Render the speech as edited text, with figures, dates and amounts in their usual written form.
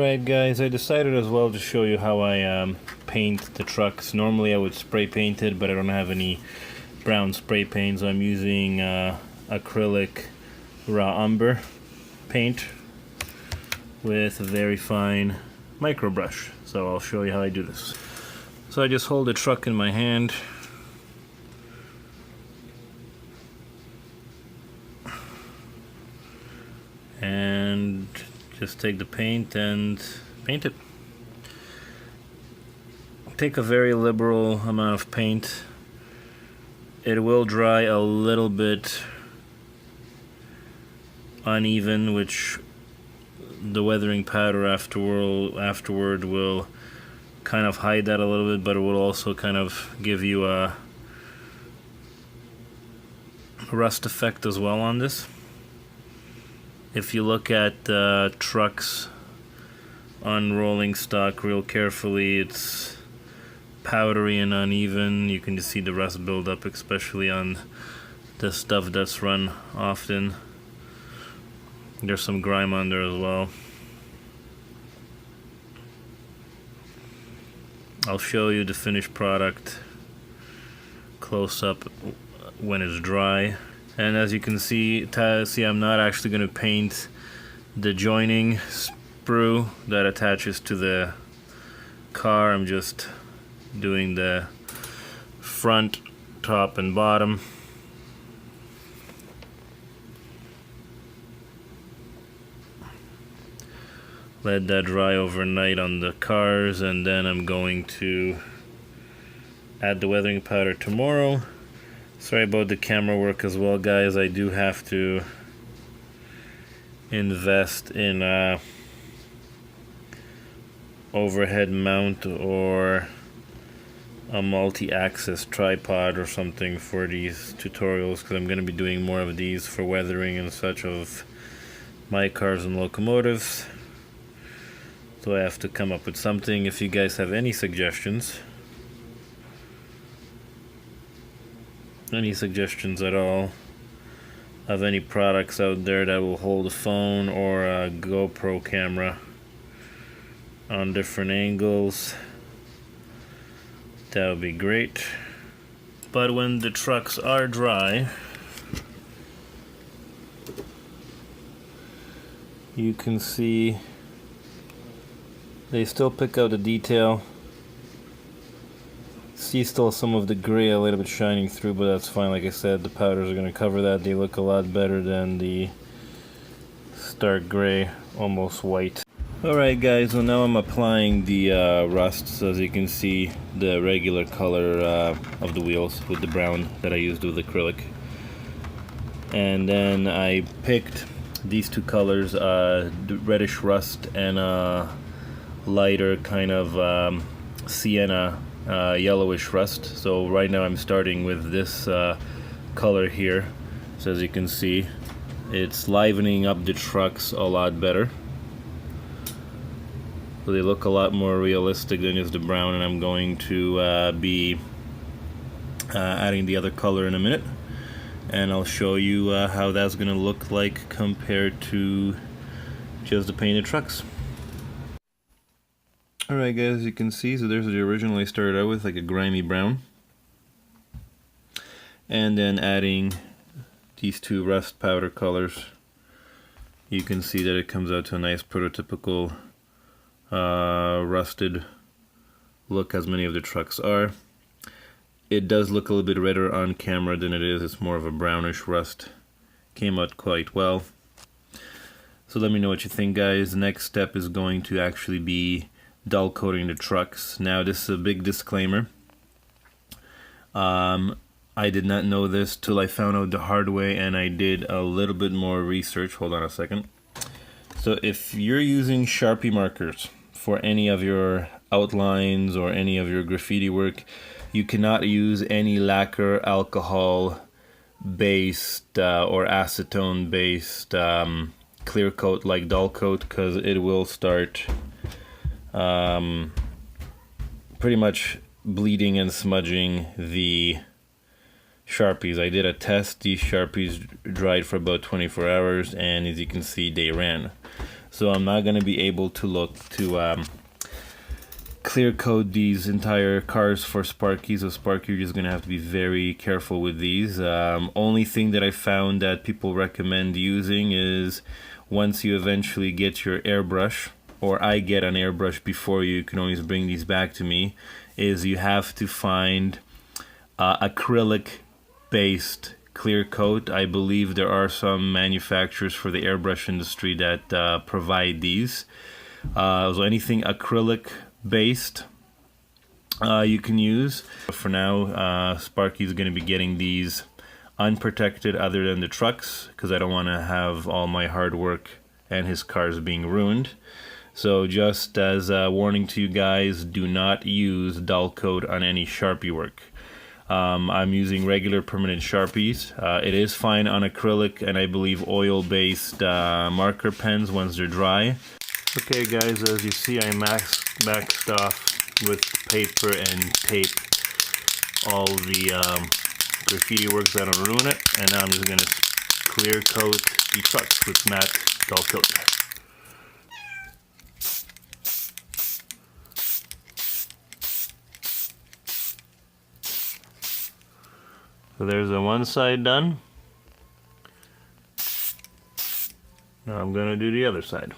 Alright guys, I decided as well to show you how I paint the trucks. Normally I would spray paint it, but I don't have any brown spray paint, so I'm using acrylic raw umber paint with a very fine micro brush. So I'll show you how I do this. So I just hold the truck in my hand, and just take the paint and paint it. Take a very liberal amount of paint. It will dry a little bit uneven, which the weathering powder afterward will kind of hide that a little bit, but it will also kind of give you a rust effect as well on this. If you look at the trucks on rolling stock real carefully, it's powdery and uneven. You can just see the rust buildup, especially on the stuff that's run often. There's some grime on there as well. I'll show you the finished product close up when it's dry. And as you can see, I'm not actually going to paint the joining sprue that attaches to the car. I'm just doing the front, top, and bottom. Let that dry overnight on the cars, and then I'm going to add the weathering powder tomorrow. Sorry about the camera work as well, guys. I do have to invest in a overhead mount or a multi-axis tripod or something for these tutorials, because I'm going to be doing more of these for weathering and such of my cars and locomotives. So I have to come up with something. If you guys have any suggestions at all of any products out there that will hold a phone or a GoPro camera on different angles, that would be great. But when the trucks are dry, you can see they still pick out the detail. See still some of the gray a little bit shining through, but that's fine. Like I said, the powders are going to cover that. They look a lot better than the stark gray, almost white. Alright guys, so now I'm applying the rust. So as you can see, the regular color of the wheels with the brown that I used with acrylic. And then I picked these two colors, the reddish rust and lighter kind of sienna yellowish rust. So right now I'm starting with this color here. So as you can see, it's livening up the trucks a lot better. So they look a lot more realistic than just the brown, and I'm going to be adding the other color in a minute, and I'll show you how that's going to look like compared to just the painted trucks. Alright guys, as you can see, so there's what I originally started out with, like a grimy brown. And then adding these two rust powder colors, you can see that it comes out to a nice prototypical rusted look, as many of the trucks are. It does look a little bit redder on camera than it is. It's more of a brownish rust. Came out quite well. So let me know what you think, guys. The next step is going to actually be dull coating the trucks. Now this is a big disclaimer. I did not know this till I found out the hard way, and I did a little bit more research. Hold on a second. So if you're using Sharpie markers for any of your outlines or any of your graffiti work, you cannot use any lacquer, alcohol based or acetone based clear coat like dull coat, because it will start pretty much bleeding and smudging the Sharpies. I did a test. These Sharpies dried for about 24 hours, and as you can see, they ran. So I'm not going to be able to look to clear coat these entire cars for Sparky. So Sparky, you're just going to have to be very careful with these. Only thing that I found that people recommend using is once you eventually get your airbrush, or I get an airbrush before you can always bring these back to me, is you have to find acrylic based clear coat. I believe there are some manufacturers for the airbrush industry that provide these. So anything acrylic based you can use. For now, Sparky's going to be getting these unprotected other than the trucks, because I don't want to have all my hard work and his cars being ruined. So just as a warning to you guys, do not use dull coat on any Sharpie work. I'm using regular permanent Sharpies. It is fine on acrylic and I believe oil-based marker pens once they're dry. Okay guys, as you see, I maxed off with paper and tape all the graffiti works that don't ruin it, and now I'm just going to clear coat the trucks with matte dull coat. So there's the one side done. Now I'm going to do the other side.